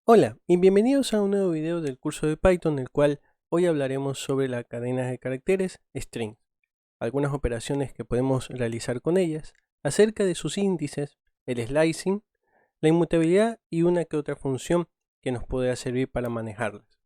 Hola y bienvenidos a un nuevo video del curso de Python, en el cual hoy hablaremos sobre la cadena de caracteres string, algunas operaciones que podemos realizar con ellas, acerca de sus índices, el slicing, la inmutabilidad y una que otra función que nos podrá servir para manejarlas.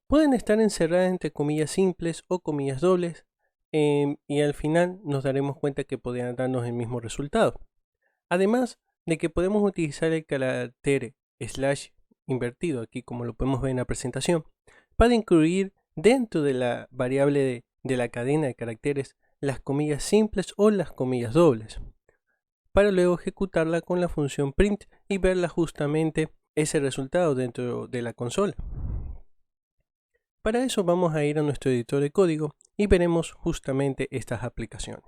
Pueden estar encerradas entre comillas simples o comillas dobles, y al final nos daremos cuenta que podrían darnos el mismo resultado. Además de que podemos utilizar el carácter slash invertido, aquí como lo podemos ver en la presentación, para incluir dentro de la variable de la cadena de caracteres las comillas simples o las comillas dobles, para luego ejecutarla con la función print y verla justamente ese resultado dentro de la consola. Para eso vamos a ir a nuestro editor de código y veremos justamente estas aplicaciones.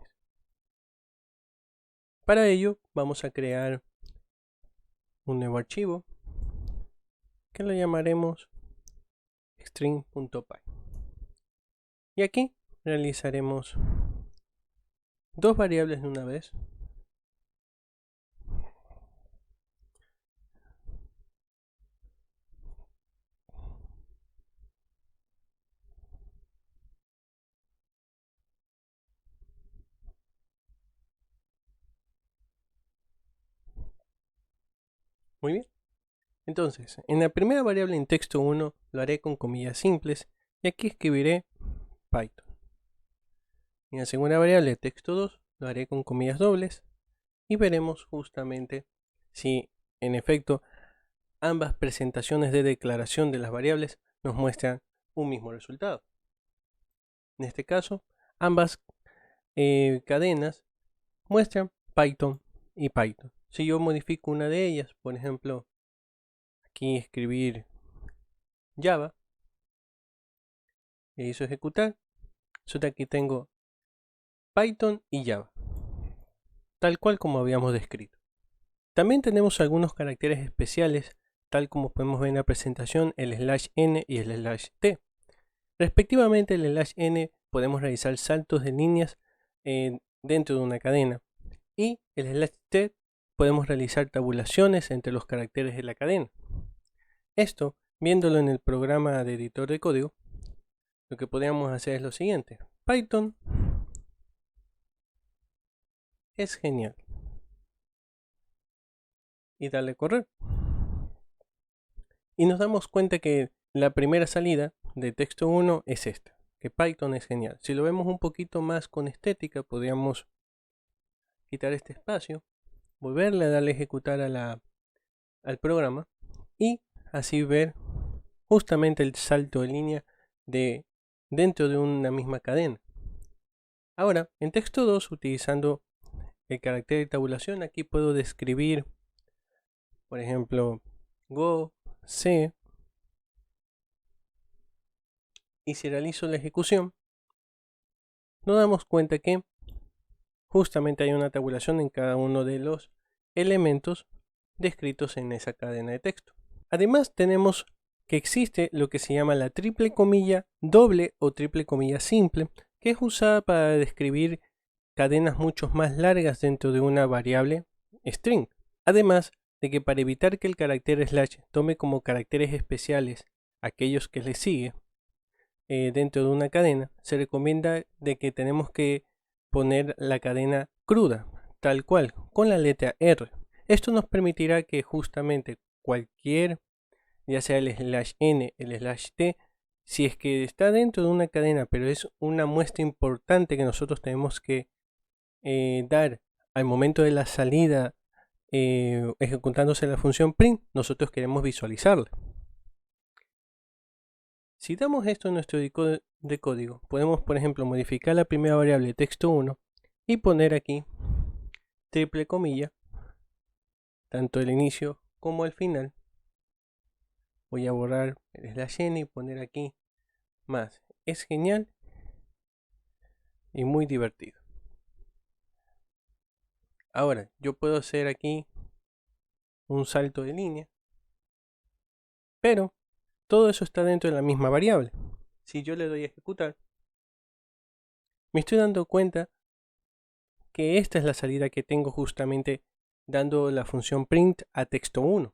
Para ello vamos a crear un nuevo archivo que lo llamaremos string.py, y aquí realizaremos dos variables de una vez. Muy bien, entonces en la primera variable en texto 1 lo haré con comillas simples y aquí escribiré Python. En la segunda variable de texto 2 lo haré con comillas dobles y veremos justamente si en efecto ambas presentaciones de declaración de las variables nos muestran un mismo resultado. En este caso, ambas cadenas muestran Python y Python. Si yo modifico una de ellas, por ejemplo, aquí escribir Java, y hizo ejecutar, resulta que tengo Python y Java, tal cual como habíamos descrito. También tenemos algunos caracteres especiales, tal como podemos ver en la presentación, el slash n y el slash t. Respectivamente, el slash n podemos realizar saltos de líneas dentro de una cadena, y el slash t podemos realizar tabulaciones entre los caracteres de la cadena. Esto, viéndolo en el programa de editor de código, lo que podríamos hacer es lo siguiente: Python es genial, y darle a correr. Y nos damos cuenta que la primera salida de texto 1 es esta, que Python es genial. Si lo vemos un poquito más con estética, podríamos quitar este espacio, volverle a darle a ejecutar al programa y así ver justamente el salto de línea dentro de una misma cadena. Ahora, en texto 2, utilizando el carácter de tabulación, aquí puedo describir, por ejemplo, go, c, y si realizo la ejecución, nos damos cuenta que justamente hay una tabulación en cada uno de los elementos descritos en esa cadena de texto. Además, tenemos que existe lo que se llama la triple comilla doble o triple comilla simple, que es usada para describir cadenas mucho más largas dentro de una variable string. Además de que para evitar que el carácter slash tome como caracteres especiales aquellos que le sigue dentro de una cadena, se recomienda de que tenemos que poner la cadena cruda, tal cual, con la letra R. Esto nos permitirá que justamente cualquier, ya sea el slash n, el slash t, si es que está dentro de una cadena, pero es una muestra importante que nosotros tenemos que dar al momento de la salida ejecutándose la función print, nosotros queremos visualizarla. Si damos esto en nuestro editor de código, podemos por ejemplo modificar la primera variable texto 1 y poner aquí triple comilla, tanto el inicio como el final. Voy a borrar el slash n y poner aquí más. Es genial y muy divertido. Ahora, yo puedo hacer aquí un salto de línea, pero todo eso está dentro de la misma variable. Si yo le doy a ejecutar, me estoy dando cuenta que esta es la salida que tengo justamente dando la función print a texto 1.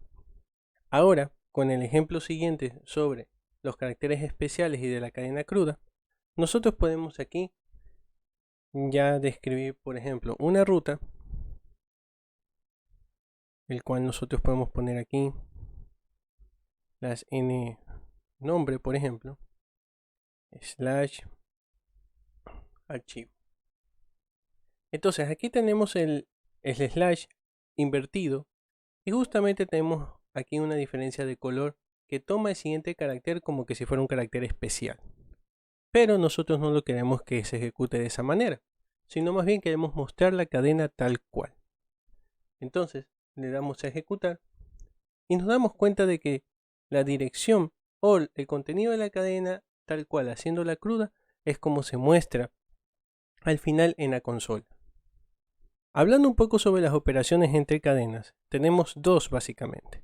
Ahora, con el ejemplo siguiente sobre los caracteres especiales y de la cadena cruda, nosotros podemos aquí ya describir, por ejemplo, una ruta, el cual nosotros podemos poner aquí las n nombre, por ejemplo, slash archivo. Entonces aquí tenemos el slash invertido y justamente tenemos aquí una diferencia de color que toma el siguiente carácter como que si fuera un carácter especial. Pero nosotros no lo queremos que se ejecute de esa manera, sino más bien queremos mostrar la cadena tal cual. Entonces le damos a ejecutar y nos damos cuenta de que la dirección o el contenido de la cadena tal cual haciéndola cruda es como se muestra al final en la consola. Hablando un poco sobre las operaciones entre cadenas, tenemos dos básicamente.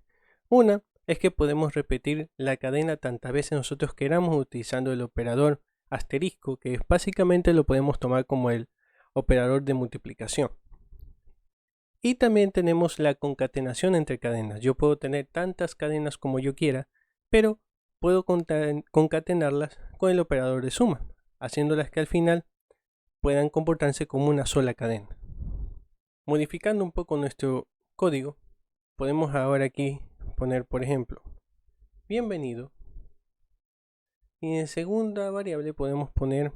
Una es que podemos repetir la cadena tantas veces nosotros queramos utilizando el operador asterisco, que básicamente lo podemos tomar como el operador de multiplicación. Y también tenemos la concatenación entre cadenas. Yo puedo tener tantas cadenas como yo quiera, pero puedo concatenarlas con el operador de suma, haciéndolas que al final puedan comportarse como una sola cadena. Modificando un poco nuestro código, podemos ahora aquí poner, por ejemplo, bienvenido. Y en segunda variable podemos poner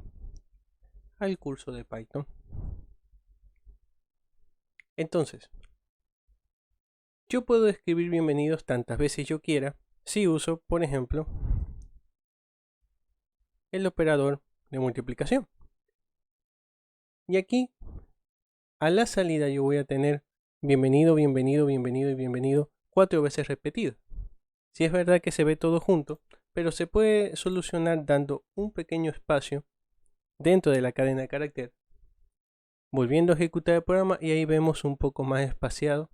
al curso de Python. Entonces, yo puedo escribir bienvenidos tantas veces yo quiera si uso, por ejemplo, el operador de multiplicación. Y aquí, a la salida yo voy a tener bienvenido, bienvenido, bienvenido y bienvenido 4 veces repetido. Si es verdad que se ve todo junto, pero se puede solucionar dando un pequeño espacio dentro de la cadena de carácter, volviendo a ejecutar el programa y ahí vemos un poco más espaciado.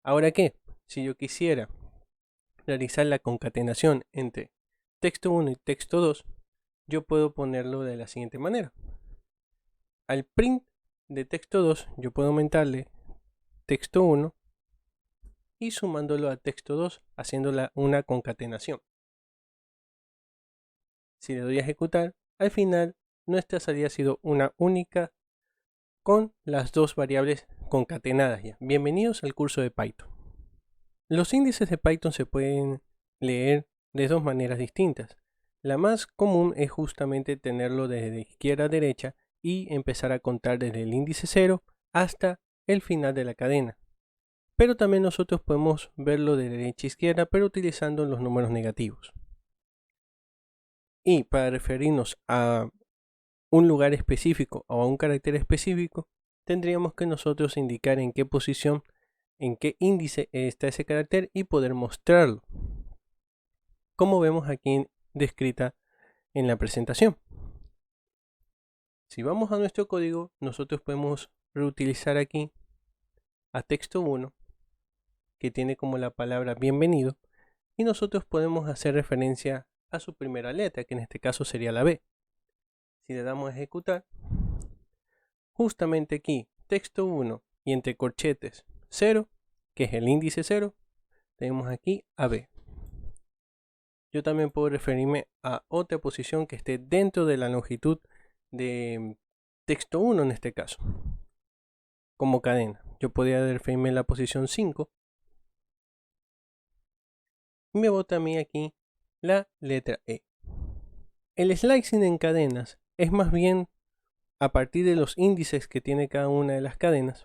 Ahora que, si yo quisiera realizar la concatenación entre texto 1 y texto 2, yo puedo ponerlo de la siguiente manera. Al print de texto 2 yo puedo aumentarle texto 1 y sumándolo a texto 2 haciéndola una concatenación. Si le doy a ejecutar, al final nuestra salida ha sido una única con las dos variables concatenadas ya. Bienvenidos al curso de Python. Los índices de Python se pueden leer de dos maneras distintas. La más común es justamente tenerlo desde izquierda a derecha y empezar a contar desde el índice 0 hasta el final de la cadena. Pero también nosotros podemos verlo de derecha a izquierda, pero utilizando los números negativos. Y para referirnos a un lugar específico o a un carácter específico, tendríamos que nosotros indicar en qué posición, en qué índice está ese carácter y poder mostrarlo, como vemos aquí descrita en la presentación. Si vamos a nuestro código, nosotros podemos reutilizar aquí a texto 1, que tiene como la palabra bienvenido, y nosotros podemos hacer referencia a su primera letra, que en este caso sería la B. Si le damos a ejecutar, justamente aquí, texto 1 y entre corchetes 0, que es el índice 0, tenemos aquí a B. Yo también puedo referirme a otra posición que esté dentro de la longitud de texto 1 en este caso, como cadena. Yo podría referirme a la posición 5 y me bota a mí aquí la letra E. El slicing en cadenas es más bien a partir de los índices que tiene cada una de las cadenas,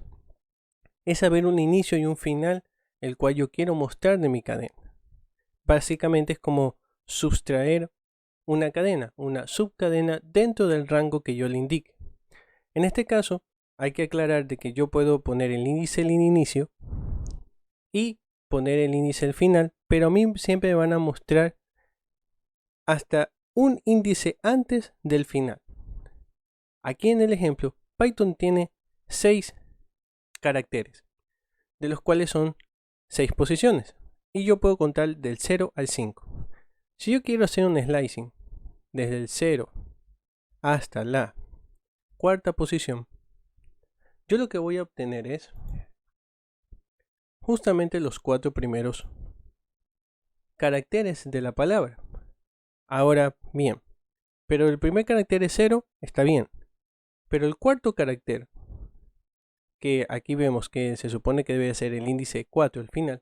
es saber un inicio y un final el cual yo quiero mostrar de mi cadena. Básicamente es como sustraer una cadena, una subcadena dentro del rango que yo le indique. En este caso hay que aclarar de que yo puedo poner el índice al inicio y poner el índice al final, pero a mí siempre me van a mostrar hasta un índice antes del final. Aquí en el ejemplo, Python tiene 6 caracteres, de los cuales son 6 posiciones, y yo puedo contar del 0 al 5. Si yo quiero hacer un slicing desde el 0 hasta la cuarta posición, yo lo que voy a obtener es justamente los 4 primeros caracteres de la palabra. Ahora bien, pero el primer carácter es 0, está bien. Pero el cuarto carácter, que aquí vemos que se supone que debe ser el índice 4 al final,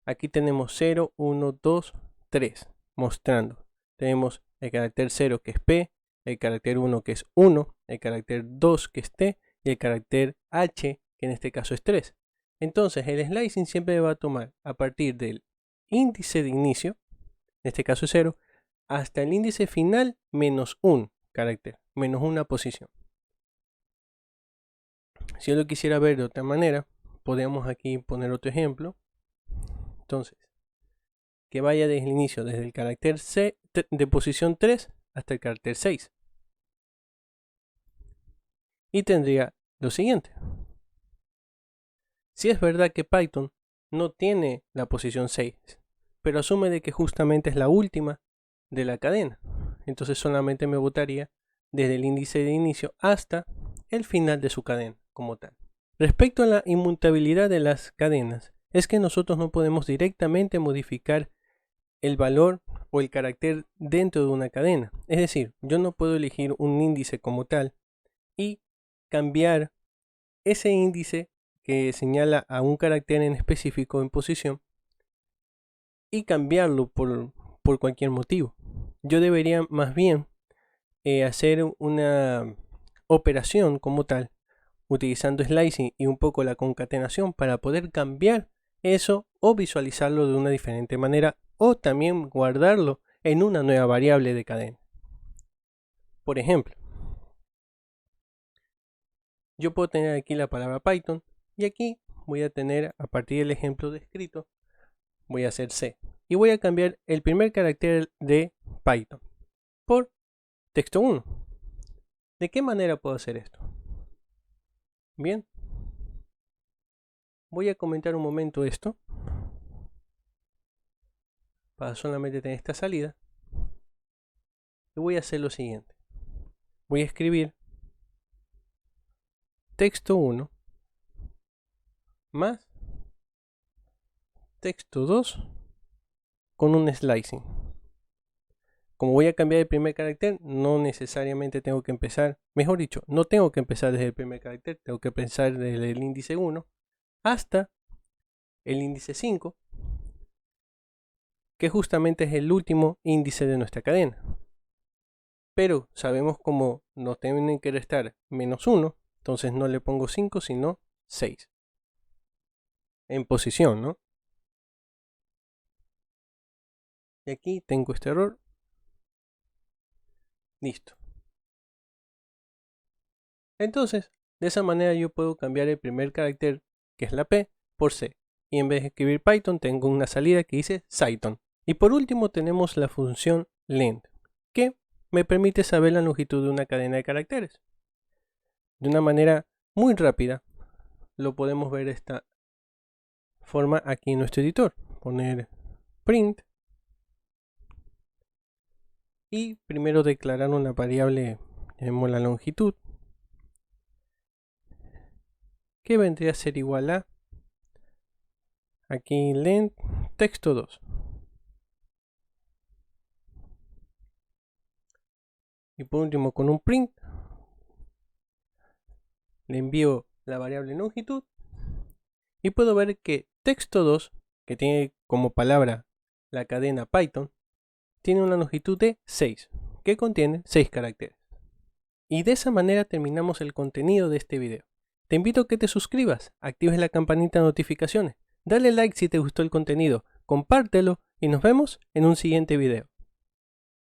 aquí tenemos 0, 1, 2, 3, mostrando. Tenemos el carácter 0 que es P, el carácter 1 que es 1, el carácter 2 que es T y el carácter H que en este caso es 3. Entonces el slicing siempre va a tomar a partir del índice de inicio, en este caso es 0, hasta el índice final menos un carácter, menos una posición. Si yo lo quisiera ver de otra manera, podríamos aquí poner otro ejemplo. Entonces, que vaya desde el inicio, desde el carácter C de posición 3 hasta el carácter 6. Y tendría lo siguiente. Si es verdad que Python no tiene la posición 6, pero asume de que justamente es la última de la cadena. Entonces solamente me botaría desde el índice de inicio hasta el final de su cadena como tal. Respecto a la inmutabilidad de las cadenas, es que nosotros no podemos directamente modificar el valor o el carácter dentro de una cadena. Es decir, yo no puedo elegir un índice como tal y cambiar ese índice que señala a un carácter en específico en posición y cambiarlo por cualquier motivo. Yo debería más bien hacer una operación como tal, utilizando slicing y un poco la concatenación para poder cambiar eso o visualizarlo de una diferente manera o también guardarlo en una nueva variable de cadena. Por ejemplo, yo puedo tener aquí la palabra Python y aquí voy a tener, a partir del ejemplo descrito, voy a hacer C y voy a cambiar el primer carácter de Python por texto 1. ¿De qué manera puedo hacer esto? Bien, voy a comentar un momento esto para solamente tener esta salida y voy a hacer lo siguiente. Voy a escribir texto 1 más texto 2 con un slicing. Como voy a cambiar el primer carácter, no necesariamente tengo que empezar, mejor dicho, no tengo que empezar desde el primer carácter, tengo que empezar desde el índice 1 hasta el índice 5, que justamente es el último índice de nuestra cadena. Pero sabemos cómo nos tienen que restar menos 1, entonces no le pongo 5 sino 6. En posición, ¿no? Y aquí tengo este error. Listo. Entonces, de esa manera yo puedo cambiar el primer carácter, que es la P, por C. Y en vez de escribir Python, tengo una salida que dice Cython. Y por último tenemos la función length, que me permite saber la longitud de una cadena de caracteres. De una manera muy rápida, lo podemos ver de esta forma aquí en nuestro editor. Poner print. Y primero declarar una variable, llamemos la longitud, que vendría a ser igual a, aquí length, texto 2. Y por último con un print, le envío la variable longitud y puedo ver que texto 2, que tiene como palabra la cadena Python, tiene una longitud de 6, que contiene 6 caracteres. Y de esa manera terminamos el contenido de este video. Te invito a que te suscribas, actives la campanita de notificaciones, dale like si te gustó el contenido, compártelo y nos vemos en un siguiente video.